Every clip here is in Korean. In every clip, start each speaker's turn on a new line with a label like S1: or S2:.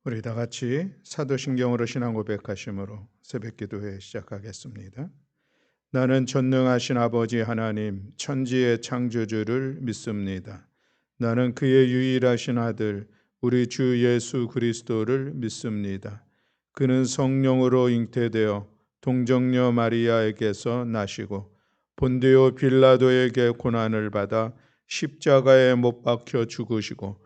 S1: 우리 다 같이 사도신경으로 신앙 고백하심으로 새벽 기도회 시작하겠습니다. 나는 전능하신 아버지 하나님 천지의 창조주를 믿습니다. 나는 그의 유일하신 아들 우리 주 예수 그리스도를 믿습니다. 그는 성령으로 잉태되어 동정녀 마리아에게서 나시고 본디오 빌라도에게 고난을 받아 십자가에 못 박혀 죽으시고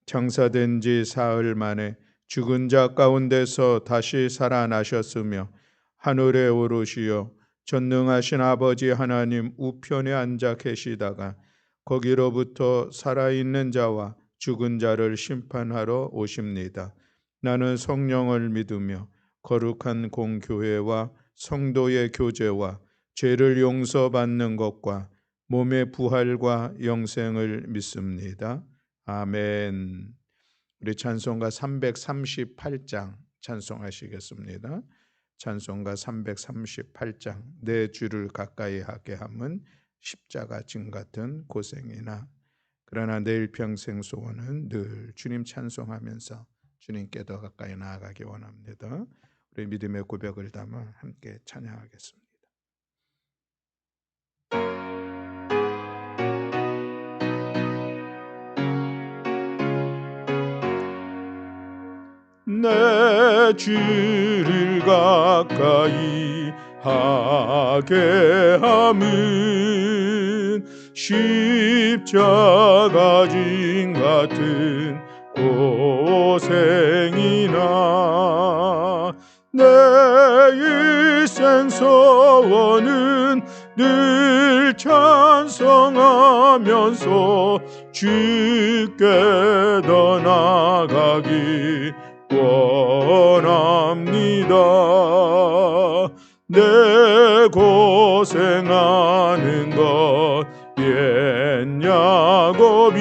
S1: 장사된 지 사흘 만에 죽은 자 가운데서 다시 살아나셨으며 하늘에 오르시어 전능하신 아버지 하나님 우편에 앉아 계시다가 거기로부터 살아있는 자와 죽은 자를 심판하러 오십니다. 나는 성령을 믿으며 거룩한 공교회와 성도의 교제와 죄를 용서받는 것과 몸의 부활과 영생을 믿습니다. 아멘. 우리 찬송가 338장 찬송하시겠습니다. 찬송가 338장 내 주를 가까이 하게 함은 십자가 짐 같은 고생이나 그러나 내일 평생 소원은 늘 주님 찬송하면서 주님께 더 가까이 나아가기 원합니다. 우리 믿음의 고백을 담아 함께 찬양하겠습니다. 내 주를 가까이 하게 함은 십자가 짐 같은 고생이나 내 일생 소원은 늘 찬송하면서 주께 더 나아가기 원합니다. 내 고생하는 것 옛 야곱이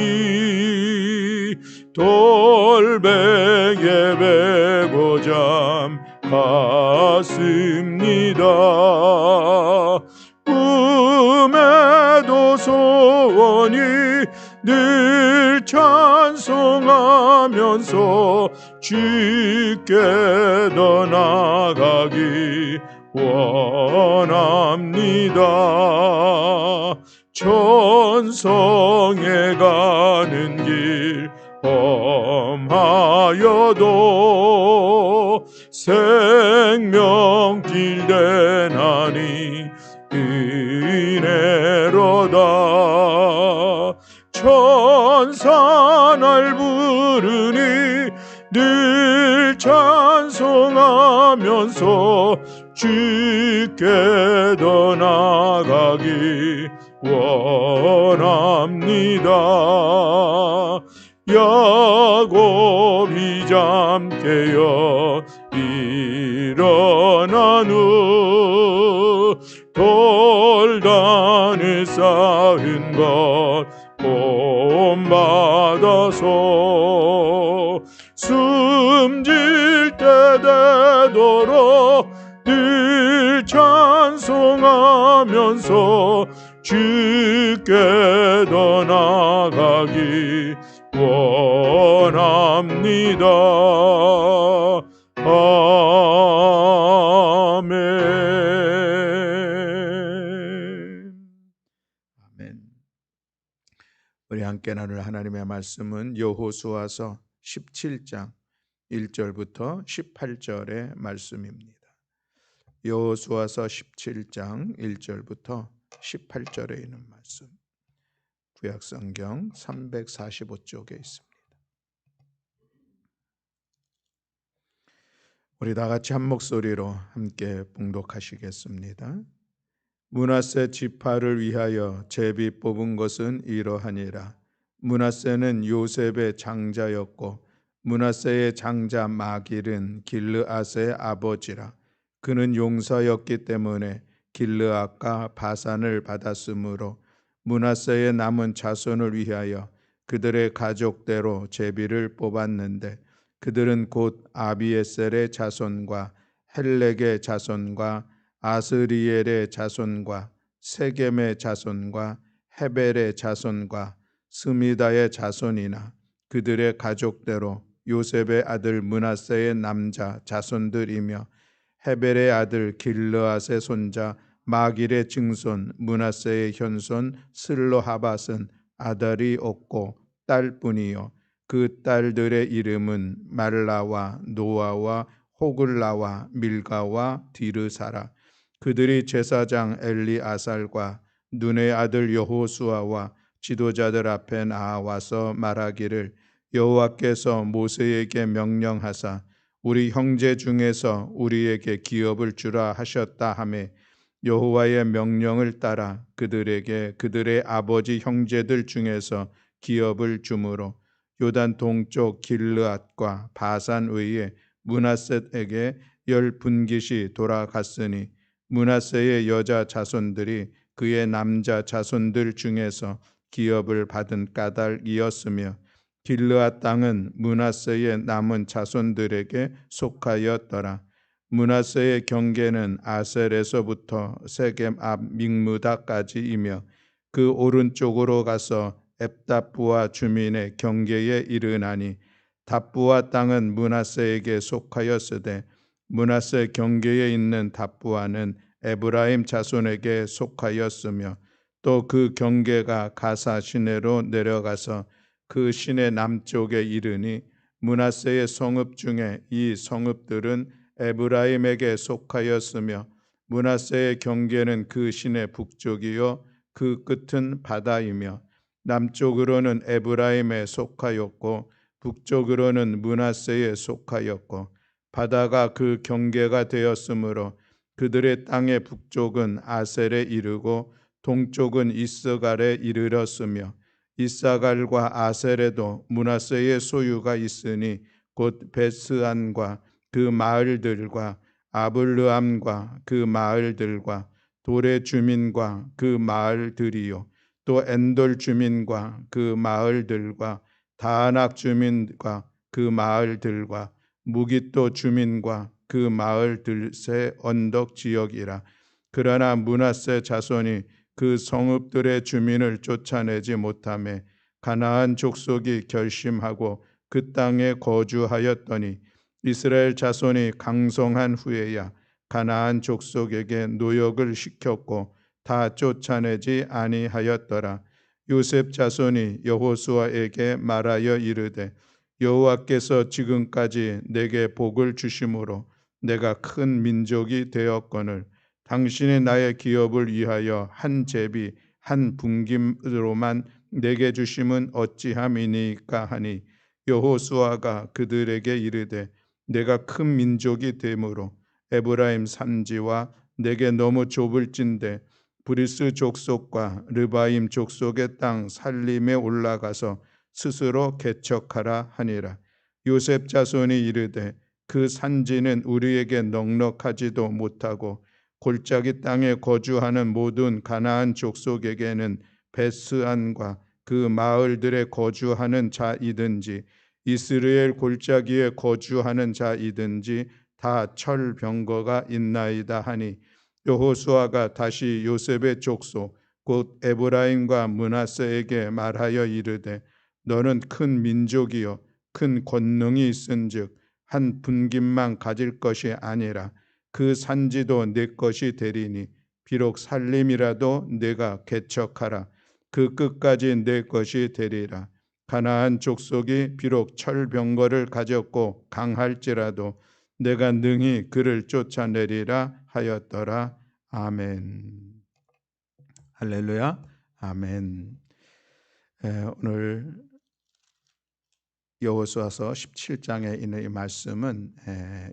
S1: 돌베개 베고 잠 갔습니다. 꿈에도 소원이 늘 찬송하면서 주께 더 나아가기 원합니다. 천성에 가는 길 험하여도 생명길 되나니 은혜로다. 천사 날 부르니 늘 찬송하면서 주께 더 나아가기 원합니다. 야곱이 잠 깨어 일어난 후 돌단을 쌓은 것 본받아서 숨질 때 되도록 늘 찬송하면서 주께 더 나아가기 원합니다. 아멘. 우리 함께 나눌 하나님의 말씀은 여호수아서 17장 1절부터 18절의 말씀입니다. 여호수아서 17장 1절부터 18절에 있는 말씀, 구약성경 345쪽에 있습니다. 우리 다 같이 한 목소리로 함께 봉독하시겠습니다. 므낫세 지파를 위하여 제비 뽑은 것은 이러하니라. 므낫세는 요셉의 장자였고 므낫세의 장자 마길은 길르앗의 아버지라. 그는 용사였기 때문에 길르앗과 바산을 받았으므로 므낫세의 남은 자손을 위하여 그들의 가족대로 제비를 뽑았는데 그들은 곧 아비에셀의 자손과 헬렉의 자손과 아스리엘의 자손과 세겜의 자손과 헤벨의 자손과 스미다의 자손이나 그들의 가족대로 요셉의 아들 므낫세의 남자 자손들이며 헤벨의 아들 길르앗의 손자 마길의 증손 므낫세의 현손 슬로하밧은 아달이 없고 딸뿐이요 그 딸들의 이름은 말라와 노아와 호글라와 밀가와 디르사라. 그들이 제사장 엘리아살과 눈의 아들 여호수아와 지도자들 앞에 나와서 말하기를 여호와께서 모세에게 명령하사 우리 형제 중에서 우리에게 기업을 주라 하셨다 하매 여호와의 명령을 따라 그들에게 그들의 아버지 형제들 중에서 기업을 주므로 요단 동쪽 길르앗과 바산 외에 므낫셋에게 10분깃이 돌아갔으니 므낫세의 여자 자손들이 그의 남자 자손들 중에서 기업을 받은 까닭이었으며 길르앗 땅은 므낫세의 남은 자손들에게 속하였더라. 므낫세의 경계는 아셀에서부터 세겜 앞 믹므다까지이며 그 오른쪽으로 가서 앱답부와 주민의 경계에 이르나니 답부와 땅은 므낫세에게 속하였으되 므낫세 경계에 있는 답부와는 에브라임 자손에게 속하였으며 또 그 경계가 가사 시내로 내려가서 그 시내 남쪽에 이르니 므낫세의 성읍 중에 이 성읍들은 에브라임에게 속하였으며 므낫세의 경계는 그 시내 북쪽이요 그 끝은 바다이며 남쪽으로는 에브라임에 속하였고 북쪽으로는 므낫세에 속하였고 바다가 그 경계가 되었으므로 그들의 땅의 북쪽은 아셀에 이르고 동쪽은 이스갈에 이르렀으며 이사갈과 아셀에도 므낫세의 소유가 있으니 곧 베스안과 그 마을들과 아블르암과 그 마을들과 돌의 주민과 그 마을들이요 또 엔돌 주민과 그 마을들과 다낙 주민과 그 마을들과 무깃도 주민과 그 마을들새 언덕 지역이라. 그러나 므낫세 자손이 그 성읍들의 주민을 쫓아내지 못하며 가나안 족속이 결심하고 그 땅에 거주하였더니 이스라엘 자손이 강성한 후에야 가나안 족속에게 노역을 시켰고 다 쫓아내지 아니하였더라. 요셉 자손이 여호수아에게 말하여 이르되 여호와께서 지금까지 내게 복을 주심으로 내가 큰 민족이 되었거늘 당신이 나의 기업을 위하여 한 제비 한 분김으로만 내게 주심은 어찌함이니까 하니 여호수아가 그들에게 이르되 내가 큰 민족이 되므로 에브라임 산지와 내게 너무 좁을진대 브리스 족속과 르바임 족속의 땅 살림에 올라가서 스스로 개척하라 하니라. 요셉 자손이 이르되 그 산지는 우리에게 넉넉하지도 못하고 골짜기 땅에 거주하는 모든 가나안 족속에게는 베스안과 그 마을들에 거주하는 자이든지 이스라엘 골짜기에 거주하는 자이든지 다 철병거가 있나이다 하니 여호수아가 다시 요셉의 족속 곧 에브라임과 므낫세에게 말하여 이르되 너는 큰 민족이요 큰 권능이 있은즉 한 분깃만 가질 것이 아니라 그 산지도 내 것이 되리니 비록 살림이라도 내가 개척하라 그 끝까지 내 것이 되리라. 가나안 족속이 비록 철병거를 가졌고 강할지라도 내가 능히 그를 쫓아내리라 하였더라. 아멘. 할렐루야. 아멘. 오늘 여호수아서 17장에 있는 이 말씀은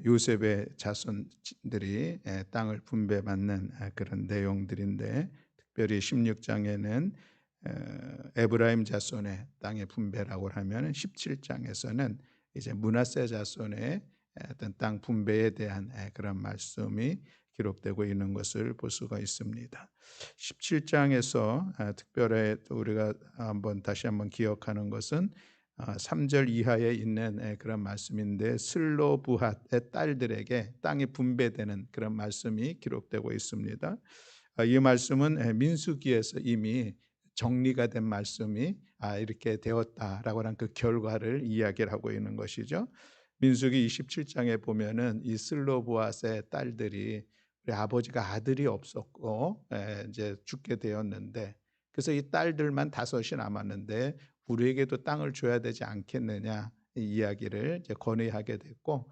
S1: 요셉의 자손들이 땅을 분배받는 그런 내용들인데 특별히 16장에는 에브라임 자손의 땅의 분배라고 하면 17장에서는 이제 므낫세 자손의 어떤 땅 분배에 대한 그런 말씀이 기록되고 있는 것을 볼 수가 있습니다. 17장에서 특별히 우리가 다시 한번 기억하는 것은 3절 이하에 있는 그런 말씀인데 슬로브핫의 딸들에게 땅이 분배되는 그런 말씀이 기록되고 있습니다. 이 말씀은 민수기에서 이미 정리가 된 말씀이 이렇게 되었다라고 하는 그 결과를 이야기를 하고 있는 것이죠. 민수기 27장에 보면은 이 슬로보앗의 딸들이 우리 아버지가 아들이 없었고 이제 죽게 되었는데, 그래서 이 딸들만 다섯이 남았는데 우리에게도 땅을 줘야 되지 않겠느냐 이 이야기를 이제 건의하게 됐고,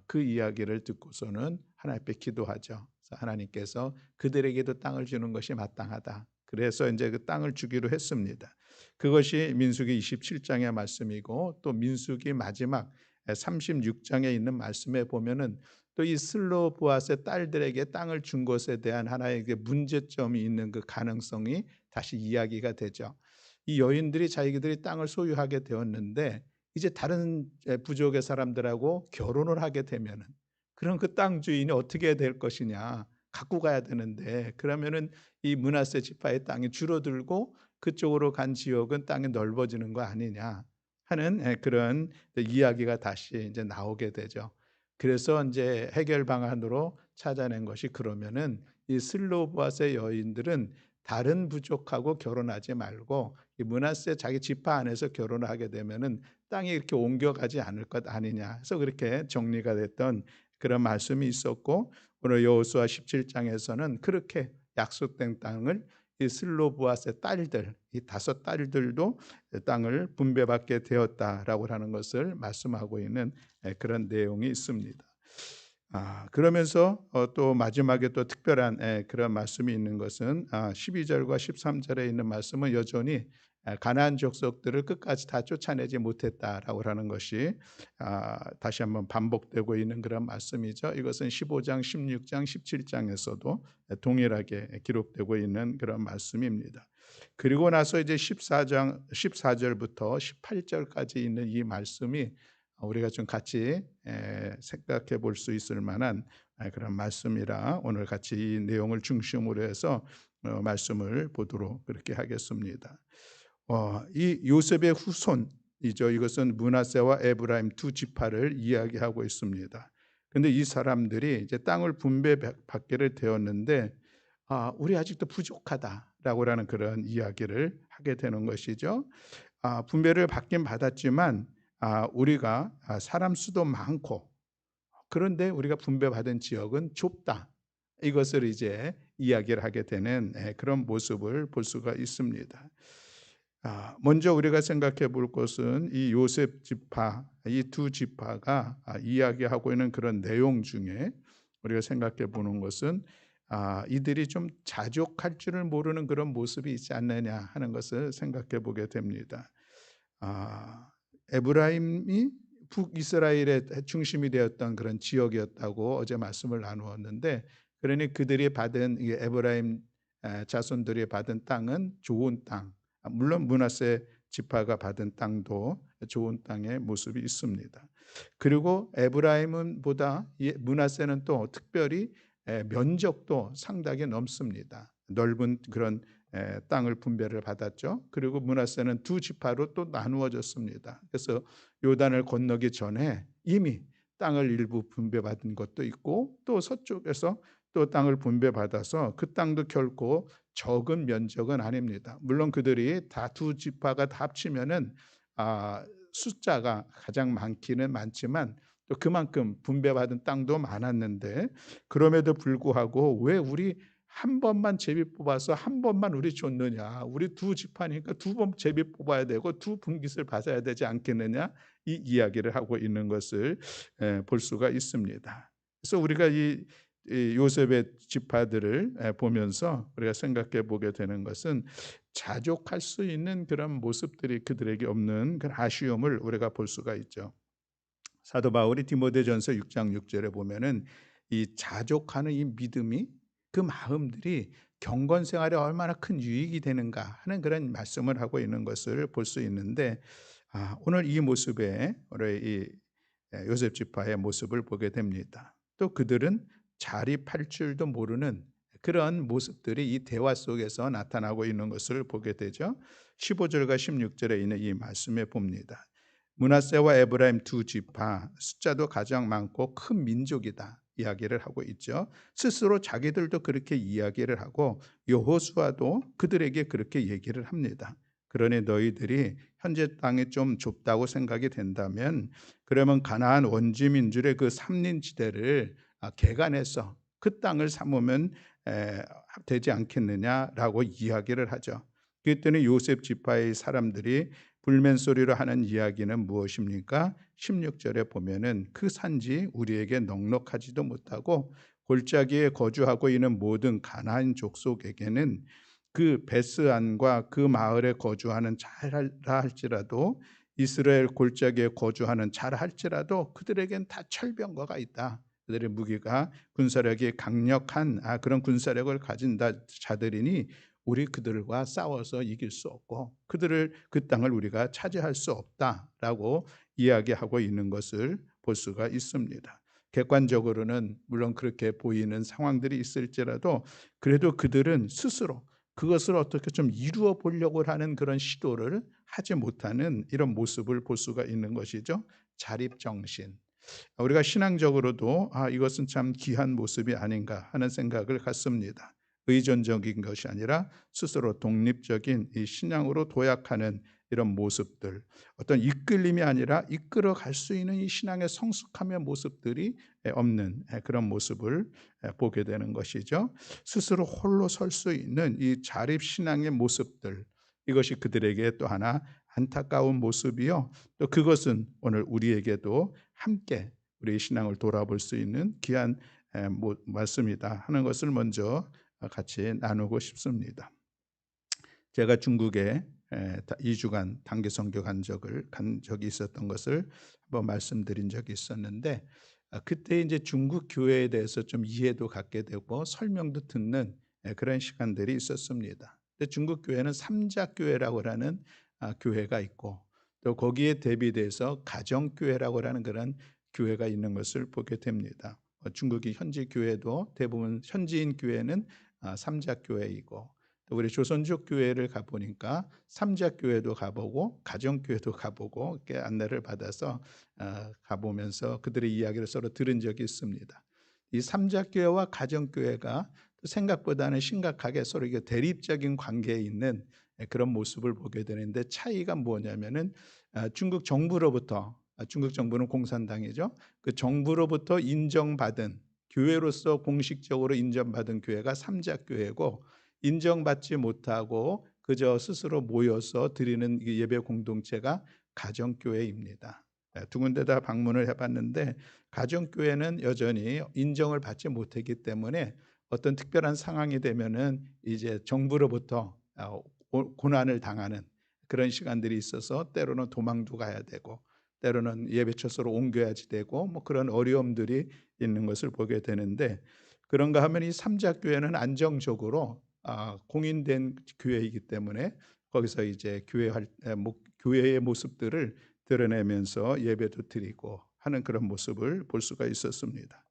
S1: 그 이야기를 듣고서는 하나님께 기도하죠. 그래서 하나님께서 그들에게도 땅을 주는 것이 마땅하다. 그래서 이제 그 땅을 주기로 했습니다. 그것이 민수기 27장의 말씀이고, 또 민수기 마지막 36장에 있는 말씀에 보면은 또 이 슬로보앗의 딸들에게 땅을 준 것에 대한 하나의 문제점이 있는 그 가능성이 다시 이야기가 되죠. 이 여인들이 자기들이 땅을 소유하게 되었는데 이제 다른 부족의 사람들하고 결혼을 하게 되면은, 그럼 그 땅 주인이 어떻게 될 것이냐, 갖고 가야 되는데, 그러면은 이 므낫세 지파의 땅이 줄어들고 그쪽으로 간 지역은 땅이 넓어지는 거 아니냐 하는 그런 이야기가 다시 이제 나오게 되죠. 그래서 이제 해결 방안으로 찾아낸 것이, 그러면은 이 슬로보앗의 여인들은 다른 부족하고 결혼하지 말고 이 므낫세 자기 지파 안에서 결혼을 하게 되면은 땅이 이렇게 옮겨가지 않을 것 아니냐 해서 그렇게 정리가 됐던 그런 말씀이 있었고, 오늘 여호수아 17장에서는 그렇게 약속된 땅을 이 슬로보앗의 딸들, 이 다섯 딸들도 땅을 분배받게 되었다라고 하는 것을 말씀하고 있는 그런 내용이 있습니다. 그러면서 또 마지막에 또 특별한 그런 말씀이 있는 것은 12절과 13절에 있는 말씀은 여전히 가나안 족속들을 끝까지 다 쫓아내지 못했다라고 하는 것이 다시 한번 반복되고 있는 그런 말씀이죠. 이것은 15장, 16장, 17장에서도 동일하게 기록되고 있는 그런 말씀입니다. 그리고 나서 이제 14장 14절부터 18절까지 있는 이 말씀이 우리가 좀 같이 생각해 볼 수 있을 만한 그런 말씀이라 오늘 같이 이 내용을 중심으로 해서 말씀을 보도록 그렇게 하겠습니다. 이 요셉의 후손이죠. 이것은 므낫세와 에브라임 두 지파를 이야기하고 있습니다. 그런데 이 사람들이 이제 땅을 분배받게 되었는데, 우리 아직도 부족하다라고 하는 그런 이야기를 하게 되는 것이죠. 분배를 받긴 받았지만 우리가 사람 수도 많고, 그런데 우리가 분배받은 지역은 좁다. 이것을 이제 이야기를 하게 되는 그런 모습을 볼 수가 있습니다. 먼저 우리가 생각해 볼 것은 이 요셉 지파, 이 두 지파가 이야기하고 있는 그런 내용 중에 우리가 생각해 보는 것은 이들이 좀 자족할 줄을 모르는 그런 모습이 있지 않느냐 하는 것을 생각해 보게 됩니다. 에브라임이 북이스라엘의 중심이 되었던 그런 지역이었다고 어제 말씀을 나누었는데, 그러니 그들이 받은 이 에브라임 자손들이 받은 땅은 좋은 땅, 물론 므낫세 지파가 받은 땅도 좋은 땅의 모습이 있습니다. 그리고 에브라임은 보다 므낫세는 또 특별히 면적도 상당히 넓습니다. 넓은 그런 땅을 분배를 받았죠. 그리고 므낫세는 두 지파로 또 나누어졌습니다. 그래서 요단을 건너기 전에 이미 땅을 일부 분배받은 것도 있고, 또 서쪽에서 또 땅을 분배받아서 그 땅도 결코 적은 면적은 아닙니다. 물론 그들이 다 두 지파가 다 합치면은 숫자가 가장 많기는 많지만 또 그만큼 분배받은 땅도 많았는데, 그럼에도 불구하고 왜 우리 한 번만 제비 뽑아서 한 번만 우리 줬느냐, 우리 두 지파니까 두 번 제비 뽑아야 되고 두 분깃을 받아야 되지 않겠느냐, 이 이야기를 하고 있는 것을 볼 수가 있습니다. 그래서 우리가 이 요셉의 지파들을 보면서 우리가 생각해 보게 되는 것은 자족할 수 있는 그런 모습들이 그들에게 없는 그런 아쉬움을 우리가 볼 수가 있죠. 사도 바울이 디모데전서 6장 6절에 보면은 이 자족하는 이 믿음이, 그 마음들이 경건 생활에 얼마나 큰 유익이 되는가 하는 그런 말씀을 하고 있는 것을 볼 수 있는데, 오늘 이 모습에 우리 이 요셉 지파의 모습을 보게 됩니다. 또 그들은 자립할 줄도 모르는 그런 모습들이 이 대화 속에서 나타나고 있는 것을 보게 되죠. 15절과 16절에 있는 이 말씀에 봅니다. 므낫세와 에브라임 두 지파, 숫자도 가장 많고 큰 민족이다. 이야기를 하고 있죠. 스스로 자기들도 그렇게 이야기를 하고 여호수아도 그들에게 그렇게 얘기를 합니다. 그러니 너희들이 현재 땅이 좀 좁다고 생각이 된다면 그러면 가나안 원주민들의 그 삼림지대를 개간해서 그 땅을 삼으면 되지 않겠느냐라고 이야기를 하죠. 그랬더니 요셉 지파의 사람들이 불멘 소리로 하는 이야기는 무엇입니까? 16절에 보면은 그 산지 우리에게 넉넉하지도 못하고 골짜기에 거주하고 있는 모든 가나안 족속에게는 그 베스안과 그 마을에 거주하는 자라 할지라도 이스라엘 골짜기에 거주하는 자라 할지라도 그들에겐 다 철병거가 있다. 그들의 무기가 군사력이 강력한 그런 군사력을 가진 자들이니 우리 그들과 싸워서 이길 수 없고 그 땅을 우리가 차지할 수 없다라고 이야기하고 있는 것을 볼 수가 있습니다. 객관적으로는 물론 그렇게 보이는 상황들이 있을지라도 그래도 그들은 스스로 그것을 어떻게 좀 이루어 보려고 하는 그런 시도를 하지 못하는 이런 모습을 볼 수가 있는 것이죠. 자립정신. 우리가 신앙적으로도 이것은 참 귀한 모습이 아닌가 하는 생각을 갖습니다. 의존적인 것이 아니라 스스로 독립적인 이 신앙으로 도약하는 이런 모습들, 어떤 이끌림이 아니라 이끌어 갈 수 있는 이 신앙의 성숙함의 모습들이 없는 그런 모습을 보게 되는 것이죠. 스스로 홀로 설 수 있는 이 자립 신앙의 모습들, 이것이 그들에게 또 하나 안타까운 모습이요. 또 그것은 오늘 우리에게도 함께 우리의 신앙을 돌아볼 수 있는 귀한 말씀이다 하는 것을 먼저 같이 나누고 싶습니다. 제가 중국에 2주간 단기 선교 간 적이 있었던 것을 한번 말씀드린 적이 있었는데 그때 이제 중국 교회에 대해서 좀 이해도 갖게 되고 설명도 듣는 그런 시간들이 있었습니다. 근데 중국 교회는 삼자교회라고 하는 교회가 있고 또 거기에 대비돼서 가정교회라고 하는 그런 교회가 있는 것을 보게 됩니다. 중국이 현지 교회도 대부분 현지인 교회는 삼자교회이고 또 우리 조선족 교회를 가보니까 삼자교회도 가보고 가정교회도 가보고 이렇게 안내를 받아서 가보면서 그들의 이야기를 서로 들은 적이 있습니다. 이 삼자교회와 가정교회가 생각보다는 심각하게 서로 이게 대립적인 관계에 있는 그런 모습을 보게 되는데 차이가 뭐냐면은 중국 정부로부터 중국 정부는 공산당이죠. 그 정부로부터 인정받은 교회로서 공식적으로 인정받은 교회가 삼자교회고 인정받지 못하고 그저 스스로 모여서 드리는 예배 공동체가 가정교회입니다. 두 군데 다 방문을 해봤는데 가정교회는 여전히 인정을 받지 못했기 때문에 어떤 특별한 상황이 되면은 이제 정부로부터 고난을 당하는 그런 시간들이 있어서 때로는 도망도 가야 되고 때로는 예배처소로 옮겨야지 되고 뭐 그런 어려움들이 있는 것을 보게 되는데 그런가 하면 이 삼자교회는 안정적으로 공인된 교회이기 때문에 거기서 이제 교회의 모습들을 드러내면서 예배도 드리고 하는 그런 모습을 볼 수가 있었습니다.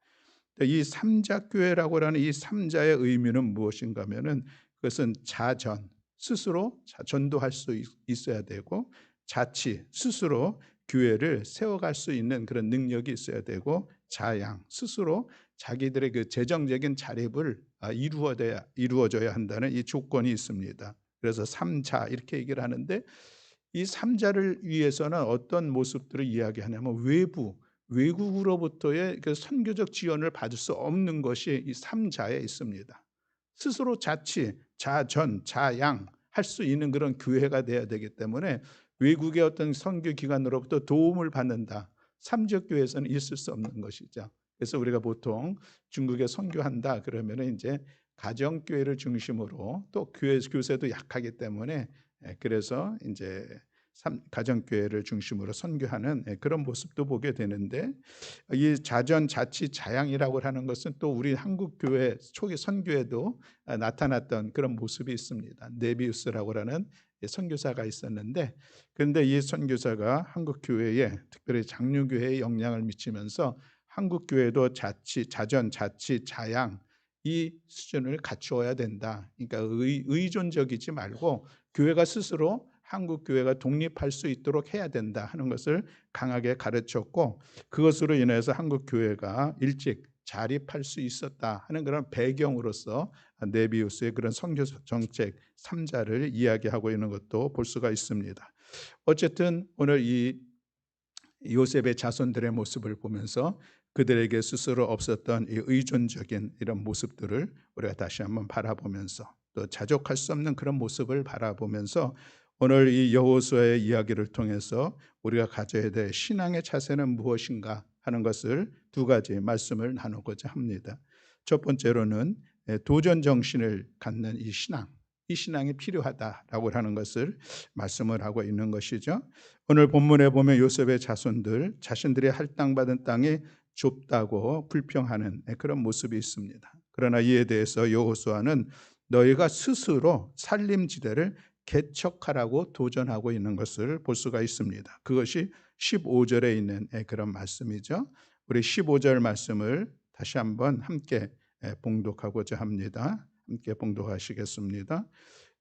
S1: 이 삼자교회라고 하는 이 삼자의 의미는 무엇인가 하면은 그것은 자전, 스스로 전도할 수 있어야 되고 자치, 스스로 교회를 세워갈 수 있는 그런 능력이 있어야 되고 자양, 스스로 자기들의 그 재정적인 자립을 이루어져야 한다는 이 조건이 있습니다. 그래서 삼자 이렇게 얘기를 하는데 이 삼자를 위해서는 어떤 모습들을 이야기하냐면 외국으로부터의 그 선교적 지원을 받을 수 없는 것이 이 삼자에 있습니다. 스스로 자치, 자전, 자양 할 수 있는 그런 교회가 돼야 되기 때문에 외국의 어떤 선교 기관으로부터 도움을 받는다. 삼적 교회에서는 있을 수 없는 것이죠. 그래서 우리가 보통 중국에 선교한다 그러면은 이제 가정 교회를 중심으로 또 교세도 약하기 때문에 그래서 이제 가정교회를 중심으로 선교하는 그런 모습도 보게 되는데 이 자전, 자치, 자양이라고 하는 것은 또 우리 한국교회 초기 선교에도 나타났던 그런 모습이 있습니다. 네비우스라고 하는 선교사가 있었는데 그런데 이 선교사가 한국교회에 특별히 장로교회에 영향을 미치면서 한국교회도 자전, 자치, 자양 이 수준을 갖추어야 된다. 그러니까 의존적이지 말고 교회가 스스로 한국 교회가 독립할 수 있도록 해야 된다 하는 것을 강하게 가르쳤고 그것으로 인해서 한국 교회가 일찍 자립할 수 있었다 하는 그런 배경으로서 네비우스의 그런 선교 정책 3자를 이야기하고 있는 것도 볼 수가 있습니다. 어쨌든 오늘 이 요셉의 자손들의 모습을 보면서 그들에게 스스로 없었던 이 의존적인 이런 모습들을 우리가 다시 한번 바라보면서 또 자족할 수 없는 그런 모습을 바라보면서 오늘 이 여호수아의 이야기를 통해서 우리가 가져야 될 신앙의 자세는 무엇인가 하는 것을 두 가지 말씀을 나누고자 합니다. 첫 번째로는 도전 정신을 갖는 이 신앙이 필요하다라고 하는 것을 말씀을 하고 있는 것이죠. 오늘 본문에 보면 요셉의 자손들 자신들이 할당받은 땅이 좁다고 불평하는 그런 모습이 있습니다. 그러나 이에 대해서 여호수아는 너희가 스스로 산림지대를 개척하라고 도전하고 있는 것을 볼 수가 있습니다. 그것이 15절에 있는 그런 말씀이죠. 우리 15절 말씀을 다시 한번 함께 봉독하고자 합니다. 함께 봉독하시겠습니다.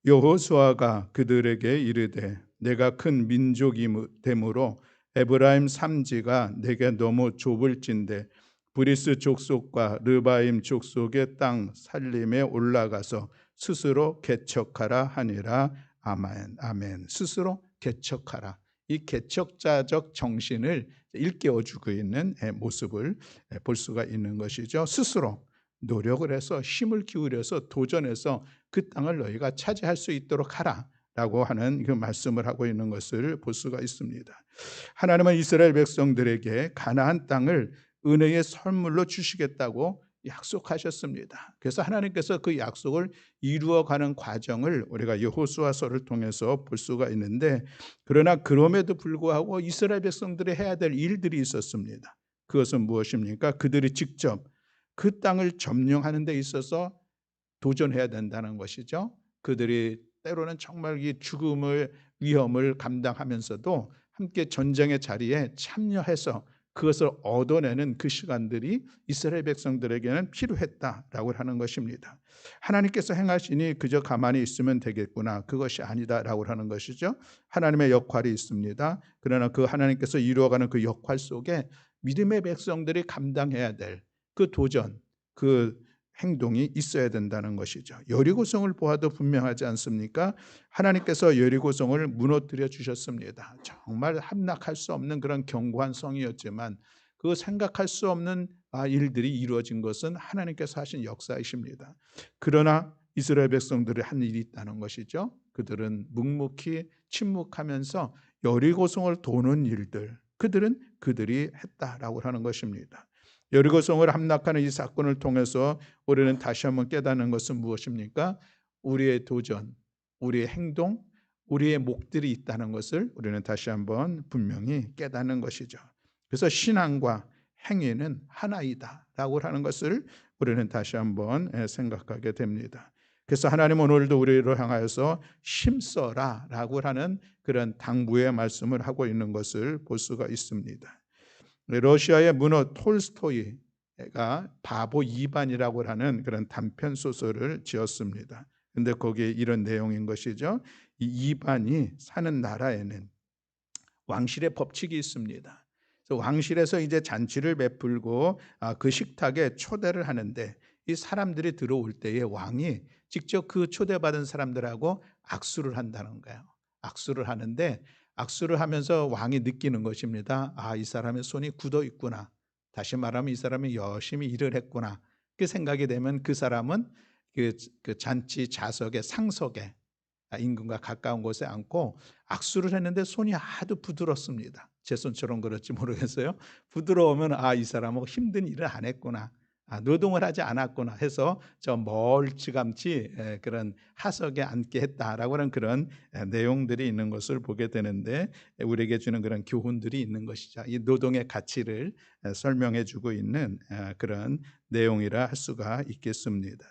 S1: 여호수아가 그들에게 이르되 내가 큰 민족이 되므로 에브라임 삼지가 내게 너무 좁을진대 브리스 족속과 르바임 족속의 땅 살림에 올라가서 스스로 개척하라 하니라. 아멘. 아멘. 스스로 개척하라. 이 개척자적 정신을 일깨워주고 있는 모습을 볼 수가 있는 것이죠. 스스로 노력을 해서 힘을 기울여서 도전해서 그 땅을 너희가 차지할 수 있도록 하라라고 하는 그 말씀을 하고 있는 것을 볼 수가 있습니다. 하나님은 이스라엘 백성들에게 가나안 땅을 은혜의 선물로 주시겠다고 약속하셨습니다. 그래서 하나님께서 그 약속을 이루어가는 과정을 우리가 여호수아서를 통해서 볼 수가 있는데, 그러나 그럼에도 불구하고 이스라엘 백성들이 해야 될 일들이 있었습니다. 그것은 무엇입니까? 그들이 직접 그 땅을 점령하는 데 있어서 도전해야 된다는 것이죠. 그들이 때로는 정말 이 죽음을 위험을 감당하면서도 함께 전쟁의 자리에 참여해서 그것을 얻어내는 그 시간들이 이스라엘 백성들에게는 필요했다라고 하는 것입니다. 하나님께서 행하시니 그저 가만히 있으면 되겠구나, 그것이 아니다라고 하는 것이죠. 하나님의 역할이 있습니다. 그러나 그 하나님께서 이루어가는 그 역할 속에 믿음의 백성들이 감당해야 될 그 도전, 그 행동이 있어야 된다는 것이죠. 여리고성을 보아도 분명하지 않습니까? 하나님께서 여리고성을 무너뜨려 주셨습니다. 정말 함락할 수 없는 그런 견고한 성이었지만 그 생각할 수 없는 일들이 이루어진 것은 하나님께서 하신 역사이십니다. 그러나 이스라엘 백성들이 한 일이 있다는 것이죠. 그들은 묵묵히 침묵하면서 여리고성을 도는 일들, 그들이 했다라고 하는 것입니다. 여리고성을 함락하는 이 사건을 통해서 우리는 다시 한번 깨닫는 것은 무엇입니까? 우리의 도전, 우리의 행동, 우리의 목들이 있다는 것을 우리는 다시 한번 분명히 깨닫는 것이죠. 그래서 신앙과 행위는 하나이다라고 하는 것을 우리는 다시 한번 생각하게 됩니다. 그래서 하나님은 오늘도 우리를 향하여서 힘써라라고 하는 그런 당부의 말씀을 하고 있는 것을 볼 수가 있습니다. 러시아의 문어 톨스토이가 바보 2반이라고 하는 그런 단편 소설을 지었습니다. 그런데 거기에 이런 내용인 것이죠. 이 2반이 사는 나라에는 왕실의 법칙이 있습니다. 그래서 왕실에서 이제 잔치를 베풀고 그 식탁에 초대를 하는데, 이 사람들이 들어올 때에 왕이 직접 그 초대받은 사람들하고 악수를 한다는 거예요. 악수를 하는데, 악수를 하면서 왕이 느끼는 것입니다. 이 사람의 손이 굳어 있구나. 다시 말하면 이 사람이 열심히 일을 했구나. 그 생각이 되면 그 사람은 그 잔치 좌석의 상석에 임금과 가까운 곳에 앉고 악수를 했는데 손이 아주 부드럽습니다. 제 손처럼 그럴지 모르겠어요. 부드러우면 이 사람은 힘든 일을 안 했구나, 노동을 하지 않았구나 해서 저 멀찌감치 그런 하석에 앉게 했다라고 하는 그런 내용들이 있는 것을 보게 되는데, 우리에게 주는 그런 교훈들이 있는 것이죠. 이 노동의 가치를 설명해 주고 있는 그런 내용이라 할 수가 있겠습니다.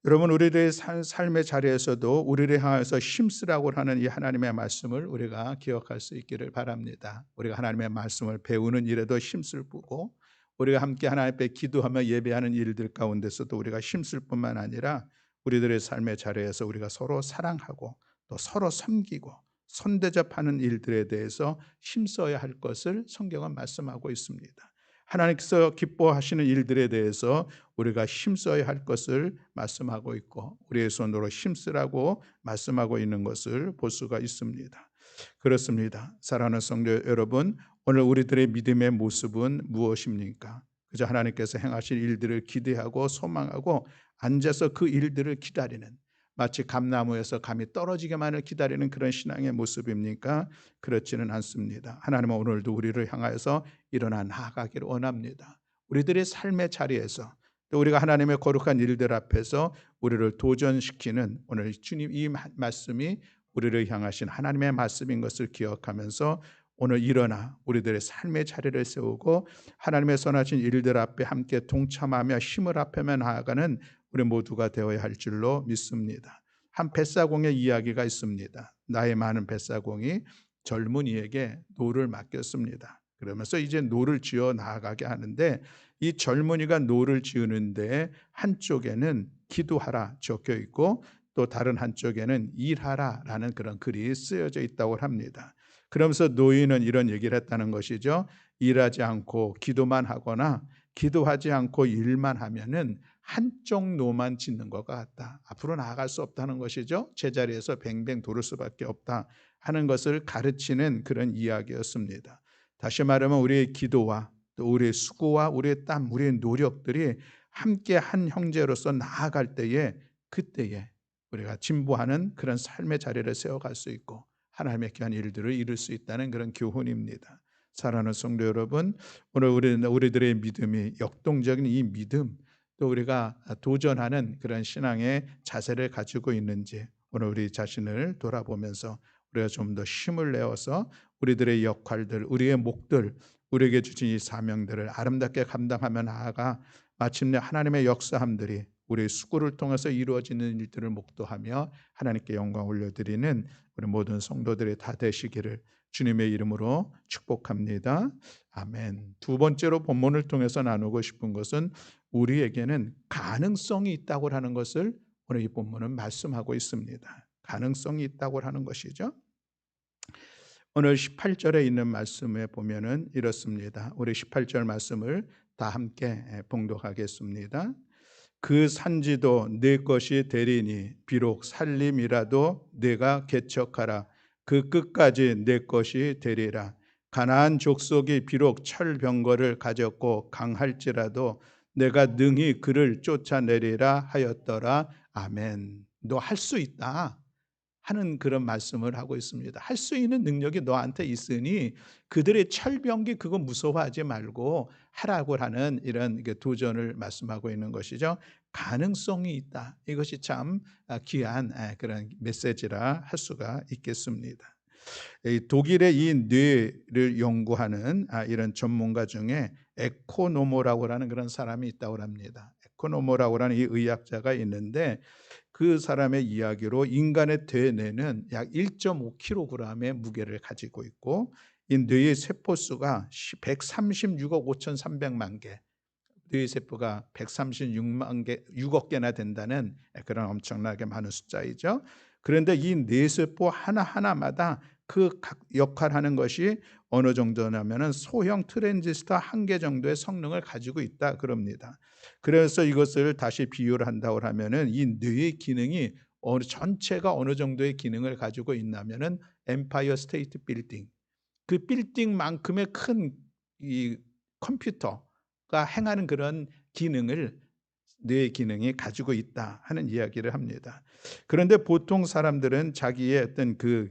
S1: 여러분, 우리들의 삶의 자리에서도 우리를 향해서 힘쓰라고 하는 이 하나님의 말씀을 우리가 기억할 수 있기를 바랍니다. 우리가 하나님의 말씀을 배우는 일에도 힘쓸 뿐고, 우리가 함께 하나님 앞에 기도하며 예배하는 일들 가운데서도 우리가 힘쓸 뿐만 아니라 우리들의 삶의 자리에서 우리가 서로 사랑하고 또 서로 섬기고 손대접하는 일들에 대해서 힘써야 할 것을 성경은 말씀하고 있습니다. 하나님께서 기뻐하시는 일들에 대해서 우리가 힘써야 할 것을 말씀하고 있고 우리의 손으로 힘쓰라고 말씀하고 있는 것을 볼 수가 있습니다. 그렇습니다. 사랑하는 성도 여러분, 오늘 우리들의 믿음의 모습은 무엇입니까? 그저 하나님께서 행하실 일들을 기대하고 소망하고 앉아서 그 일들을 기다리는, 마치 감나무에서 감이 떨어지기만을 기다리는 그런 신앙의 모습입니까? 그렇지는 않습니다. 하나님은 오늘도 우리를 향하여서 일어나 나아가기를 원합니다. 우리들의 삶의 자리에서 또 우리가 하나님의 거룩한 일들 앞에서 우리를 도전시키는 오늘 주님 이 말씀이 우리를 향하신 하나님의 말씀인 것을 기억하면서 오늘 일어나 우리들의 삶의 자리를 세우고 하나님의 선하신 일들 앞에 함께 동참하며 힘을 합하며 나아가는 우리 모두가 되어야 할 줄로 믿습니다. 한 뱃사공의 이야기가 있습니다. 나이 많은 뱃사공이 젊은이에게 노를 맡겼습니다. 그러면서 이제 노를 지어 나아가게 하는데 이 젊은이가 노를 지으는데 한쪽에는 기도하라 적혀 있고 또 다른 한쪽에는 일하라라는 그런 글이 쓰여져 있다고 합니다. 그러면서 노인은 이런 얘기를 했다는 것이죠. 일하지 않고 기도만 하거나 기도하지 않고 일만 하면은 한쪽 노만 짓는 것 같다. 앞으로 나아갈 수 없다는 것이죠. 제자리에서 뱅뱅 돌을 수밖에 없다 하는 것을 가르치는 그런 이야기였습니다. 다시 말하면 우리의 기도와 또 우리의 수고와 우리의 땀, 우리의 노력들이 함께 한 형제로서 나아갈 때에 그때에 우리가 진보하는 그런 삶의 자리를 세워갈 수 있고 하나님의 귀한 일들을 이룰 수 있다는 그런 교훈입니다. 사랑하는 성도 여러분, 오늘 우리들의 믿음이 역동적인 이 믿음, 또 우리가 도전하는 그런 신앙의 자세를 가지고 있는지 오늘 우리 자신을 돌아보면서 우리가 좀 더 힘을 내어서 우리들의 역할들, 우리의 몫들, 우리에게 주신 이 사명들을 아름답게 감당하며 나아가 마침내 하나님의 역사함들이 우리의 수고를 통해서 이루어지는 일들을 목도하며 하나님께 영광 올려드리는 우리 모든 성도들이 다 되시기를 주님의 이름으로 축복합니다. 아멘. 두 번째로 본문을 통해서 나누고 싶은 것은 우리에게는 가능성이 있다고 하는 것을 오늘 이 본문은 말씀하고 있습니다. 가능성이 있다고 하는 것이죠. 오늘 18절에 있는 말씀에 보면은 이렇습니다. 우리 18절 말씀을 다 함께 봉독하겠습니다. 그 산지도 네 것이 되리니 비록 살림이라도 네가 개척하라. 그 끝까지 네 것이 되리라. 가나안 족속이 비록 철병거를 가졌고 강할지라도 내가 능히 그를 쫓아내리라 하였더라. 아멘. 너 할 수 있다 하는 그런 말씀을 하고 있습니다. 할 수 있는 능력이 너한테 있으니 그들의 철병기 그거 무서워하지 말고 하라고 하는 이런 도전을 말씀하고 있는 것이죠. 가능성이 있다. 이것이 참 귀한 그런 메시지라 할 수가 있겠습니다. 독일의 이 뇌를 연구하는 이런 전문가 중에 에코노모라고 하는 그런 사람이 있다고 합니다. 에코노모라고 하는 이 의학자가 있는데 그 사람의 이야기로 인간의 뇌는 약 1.5kg의 무게를 가지고 있고 이 뇌의 세포수가 136억 5,300만 개, 뇌의 세포가 136만 개, 6억 개나 된다는 그런 엄청나게 많은 숫자이죠. 그런데 이 뇌세포 하나하나마다 그 각 역할하는 것이 어느 정도냐면은 소형 트랜지스터 1개 정도의 성능을 가지고 있다 그럽니다. 그래서 이것을 다시 비유를 한다고 하면은 이 뇌의 기능이 전체가 어느 정도의 기능을 가지고 있냐면은 엠파이어 스테이트 빌딩, 그 빌딩만큼의 큰 이 컴퓨터가 행하는 그런 기능을 뇌의 기능이 가지고 있다 하는 이야기를 합니다. 그런데 보통 사람들은 자기의 어떤 그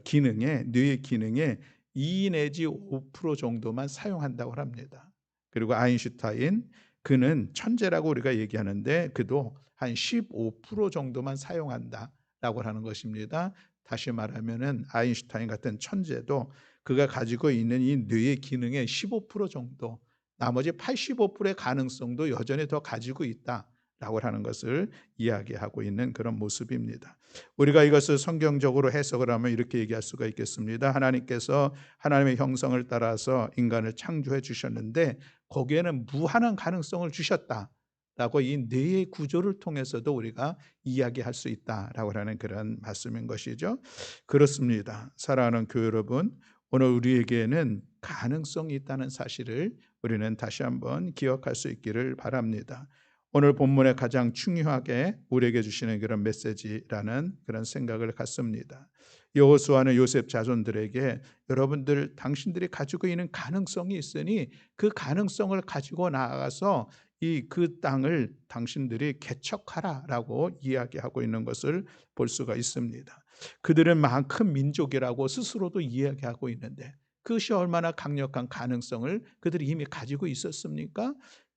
S1: 기능에 뇌의 기능에 2 내지 5% 정도만 사용한다고 합니다. 그리고 아인슈타인 그는 천재라고 우리가 얘기하는데 그도 한 15% 정도만 사용한다라고 하는 것입니다. 다시 말하면은 아인슈타인 같은 천재도 그가 가지고 있는 이 뇌의 기능의 15% 정도, 나머지 85%의 가능성도 여전히 더 가지고 있다라고 하는 것을 이야기하고 있는 그런 모습입니다. 우리가 이것을 성경적으로 해석을 하면 이렇게 얘기할 수가 있겠습니다. 하나님께서 하나님의 형성을 따라서 인간을 창조해 주셨는데 거기에는 무한한 가능성을 주셨다라고 이 뇌의 구조를 통해서도 우리가 이야기할 수 있다라고 하는 그런 말씀인 것이죠. 그렇습니다. 사랑하는 교회 여러분, 오늘 우리에게는 가능성이 있다는 사실을 우리는 다시 한번 기억할 수 있기를 바랍니다. 오늘 본문에 가장 중요하게 우리에게 주시는 그런 메시지라는 그런 생각을 갖습니다. 여호수아는 요셉 자손들에게 여러분들 당신들이 가지고 있는 가능성이 있으니 그 가능성을 가지고 나아가서 그 땅을 당신들이 개척하라라고 이야기하고 있는 것을 볼 수가 있습니다. 그들은 큰 민족이라고 스스로도 이야기하고 있는데 그것이 얼마나 강력한 가능성을 그들이 이미 가지고 있었습니까?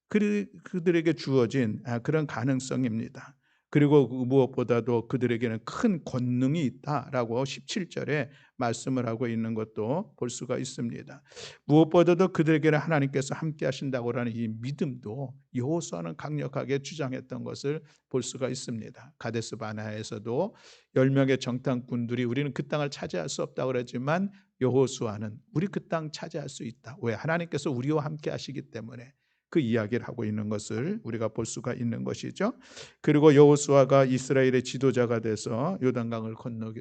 S1: 그들에게 주어진 그런 가능성입니다. 그리고 무엇보다도 그들에게는 큰 권능이 있다라고 17절에 말씀을 하고 있는 것도 볼 수가 있습니다. 무엇보다도 그들에게는 하나님께서 함께 하신다고 하는 이 믿음도 여호수아는 강력하게 주장했던 것을 볼 수가 있습니다. 가데스 바네아에서도 10명의 정탐꾼들이 우리는 그 땅을 차지할 수 없다고 그러지만 여호수아는 우리 그 땅 차지할 수 있다. 왜? 하나님께서 우리와 함께 하시기 때문에 그 이야기를 하고 있는 것을 우리가 볼 수가 있는 것이죠. 그리고 여호수아가 이스라엘의 지도자가 돼서 요단강을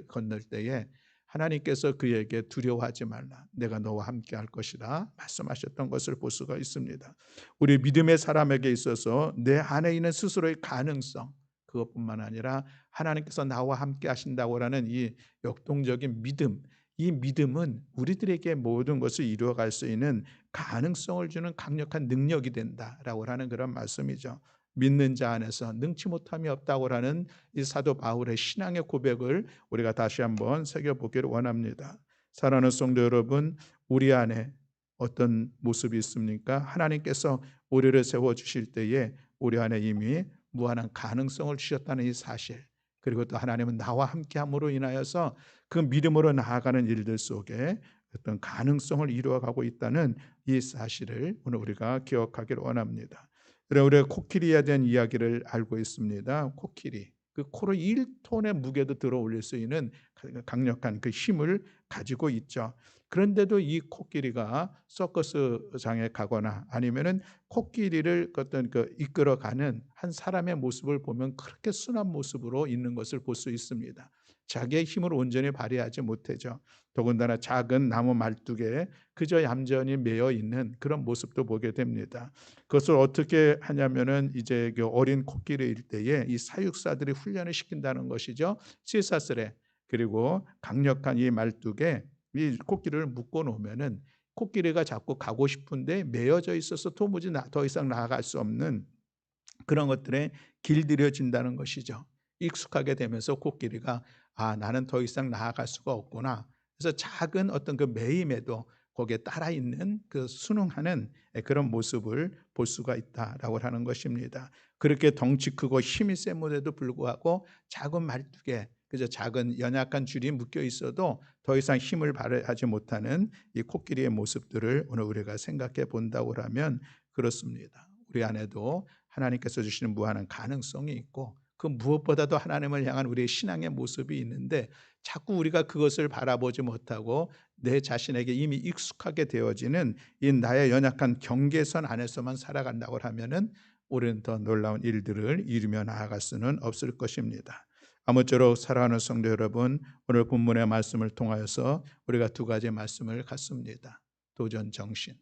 S1: 건널 때에 하나님께서 그에게 두려워하지 말라. 내가 너와 함께 할 것이라 말씀하셨던 것을 볼 수가 있습니다. 우리 믿음의 사람에게 있어서 내 안에 있는 스스로의 가능성 그것뿐만 아니라 하나님께서 나와 함께 하신다고 하는 이 역동적인 믿음 이 믿음은 우리들에게 모든 것을 이루어갈 수 있는 가능성을 주는 강력한 능력이 된다라고 하는 그런 말씀이죠. 믿는 자 안에서 능치 못함이 없다고 하는 이 사도 바울의 신앙의 고백을 우리가 다시 한번 새겨보기를 원합니다. 사랑하는 성도 여러분, 우리 안에 어떤 모습이 있습니까? 하나님께서 우리를 세워주실 때에 우리 안에 이미 무한한 가능성을 주셨다는 이 사실 그리고 또 하나님은 나와 함께함으로 인하여서 그 믿음으로 나아가는 일들 속에 어떤 가능성을 이루어가고 있다는 이 사실을 오늘 우리가 기억하기를 원합니다. 우리가 코끼리에 대한 이야기를 알고 있습니다. 코끼리 그 코로 1톤의 무게도 들어 올릴 수 있는 강력한 그 힘을 가지고 있죠. 그런데도 이 코끼리가 서커스장에 가거나 아니면은 코끼리를 어떤 이끌어가는 한 사람의 모습을 보면 그렇게 순한 모습으로 있는 것을 볼 수 있습니다. 자기의 힘을 온전히 발휘하지 못하죠. 더군다나 작은 나무 말뚝에 그저 얌전히 매여 있는 그런 모습도 보게 됩니다. 그것을 어떻게 하냐면은 이제 그 어린 코끼리일 때에 이 사육사들이 훈련을 시킨다는 것이죠. 쇠사슬에 그리고 강력한 이 말뚝에 이 코끼리를 묶어 놓으면은 코끼리가 자꾸 가고 싶은데 매여져 있어서 도무지 더 이상 나아갈 수 없는 그런 것들에 길들여진다는 것이죠. 익숙하게 되면서 코끼리가 나는 더 이상 나아갈 수가 없구나. 그래서 작은 어떤 그 매임에도 거기에 따라 있는 그 순응하는 그런 모습을 볼 수가 있다라고 하는 것입니다. 그렇게 덩치 크고 힘이 센데도 불구하고 작은 말뚝에 그저 작은 연약한 줄이 묶여 있어도 더 이상 힘을 발휘하지 못하는 이 코끼리의 모습들을 오늘 우리가 생각해 본다고 하면 그렇습니다. 우리 안에도 하나님께서 주시는 무한한 가능성이 있고 그 무엇보다도 하나님을 향한 우리의 신앙의 모습이 있는데 자꾸 우리가 그것을 바라보지 못하고 내 자신에게 이미 익숙하게 되어지는 이 나의 연약한 경계선 안에서만 살아간다고 하면은 우리는 더 놀라운 일들을 이루며 나아갈 수는 없을 것입니다. 아무쪼록 사랑하는 성도 여러분, 오늘 본문의 말씀을 통하여서 우리가 두 가지 말씀을 갖습니다. 도전 정신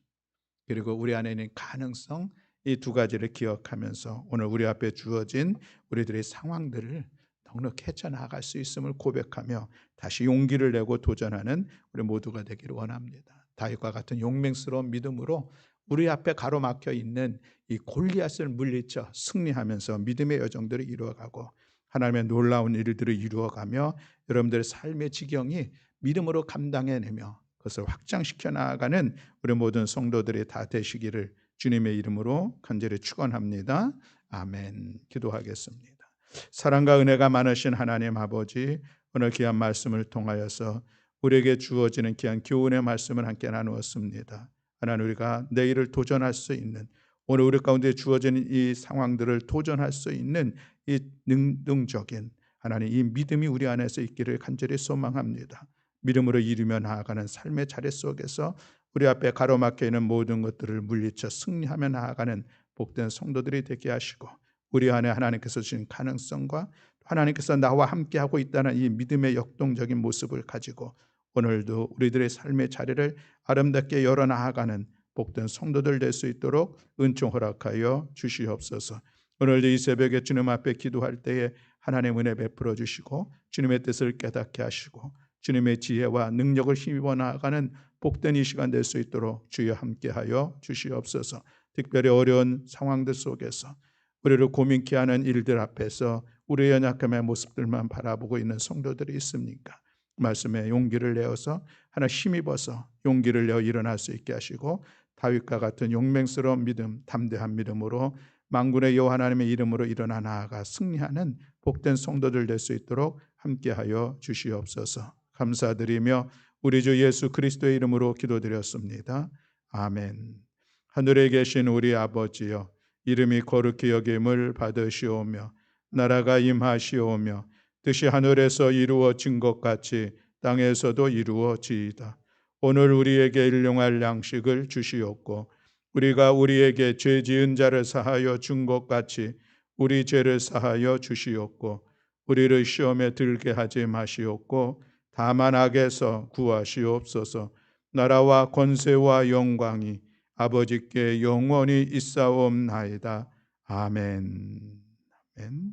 S1: 그리고 우리 안에 있는 가능성 이 두 가지를 기억하면서 오늘 우리 앞에 주어진 우리들의 상황들을 넉넉히 헤쳐나갈 수 있음을 고백하며 다시 용기를 내고 도전하는 우리 모두가 되기를 원합니다. 다윗과 같은 용맹스러운 믿음으로 우리 앞에 가로막혀 있는 이 골리앗을 물리쳐 승리하면서 믿음의 여정들을 이루어가고 하나님의 놀라운 일들을 이루어가며 여러분들의 삶의 지경이 믿음으로 감당해내며 그것을 확장시켜 나아가는 우리 모든 성도들이 다 되시기를 주님의 이름으로 간절히 축원합니다. 아멘. 기도하겠습니다. 사랑과 은혜가 많으신 하나님 아버지, 오늘 귀한 말씀을 통하여서 우리에게 주어지는 귀한 교훈의 말씀을 함께 나누었습니다. 하나님, 우리가 내일을 도전할 수 있는 오늘 우리 가운데 주어지는 이 상황들을 도전할 수 있는 이 능동적인 하나님 이 믿음이 우리 안에서 있기를 간절히 소망합니다. 믿음으로 이루며 나아가는 삶의 자리 속에서 우리 앞에 가로막혀 있는 모든 것들을 물리쳐 승리하며 나아가는 복된 성도들이 되게 하시고 우리 안에 하나님께서 주신 가능성과 하나님께서 나와 함께하고 있다는 이 믿음의 역동적인 모습을 가지고 오늘도 우리들의 삶의 자리를 아름답게 열어나가는 복된 성도들 될 수 있도록 은총 허락하여 주시옵소서. 오늘도 이 새벽에 주님 앞에 기도할 때에 하나님 은혜 베풀어 주시고 주님의 뜻을 깨닫게 하시고 주님의 지혜와 능력을 힘입어 나아가는 복된 이 시간 될 수 있도록 주여 함께하여 주시옵소서. 특별히 어려운 상황들 속에서 우리를 고민케 하는 일들 앞에서 우리의 연약함의 모습들만 바라보고 있는 성도들이 있습니까? 말씀에 용기를 내어서 하나 힘입어서 용기를 내어 일어날 수 있게 하시고 다윗과 같은 용맹스러운 믿음, 담대한 믿음으로 만군의 여호와 하나님의 이름으로 일어나 나아가 승리하는 복된 성도들 될 수 있도록 함께하여 주시옵소서. 감사드리며 우리 주 예수 그리스도의 이름으로 기도드렸습니다. 아멘. 하늘에 계신 우리 아버지여, 이름이 거룩히 여김을 받으시오며 나라가 임하시오며 뜻이 하늘에서 이루어진 것 같이 땅에서도 이루어지이다. 오늘 우리에게 일용할 양식을 주시옵고 우리가 우리에게 죄 지은 자를 사하여 준 것 같이 우리 죄를 사하여 주시옵고 우리를 시험에 들게 하지 마시옵고 다만 악에서 구하시옵소서. 나라와 권세와 영광이 아버지께 영원히 있사옵나이다. 아멘. 아멘.